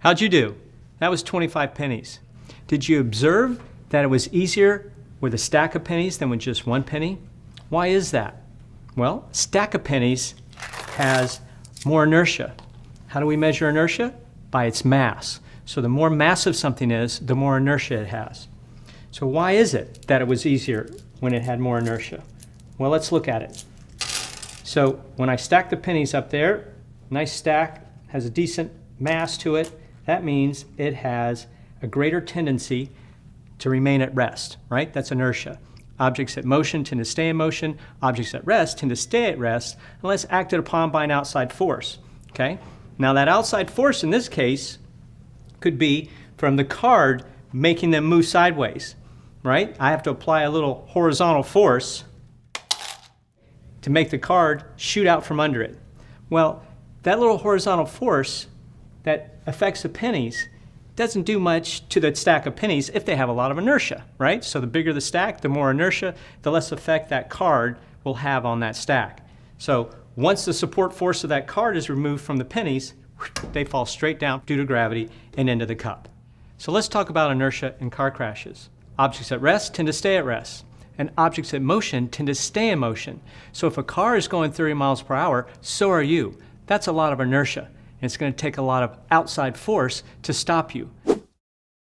How'd you do? That was 25 pennies. Did you observe that it was easier with a stack of pennies than with just one penny? Why is that? Well, a stack of pennies has more inertia. How do we measure inertia? By its mass. So the more massive something is, the more inertia it has. So why is it that it was easier when it had more inertia? Well, let's look at it. So when I stack the pennies up there, nice stack, has a decent mass to it, that means it has a greater tendency to remain at rest, right? That's inertia. Objects at motion tend to stay in motion. Objects at rest tend to stay at rest unless acted upon by an outside force, okay? Now that outside force in this case could be from the card making them move sideways, right? I have to apply a little horizontal force to make the card shoot out from under it. Well, that little horizontal force that affects the pennies doesn't do much to the stack of pennies if they have a lot of inertia, right? So the bigger the stack, the more inertia, the less effect that card will have on that stack. So once the support force of that card is removed from the pennies, they fall straight down due to gravity and into the cup. So let's talk about inertia in car crashes. Objects at rest tend to stay at rest, and objects in motion tend to stay in motion. So if a car is going 30 miles per hour, so are you. That's a lot of inertia. It's going to take a lot of outside force to stop you.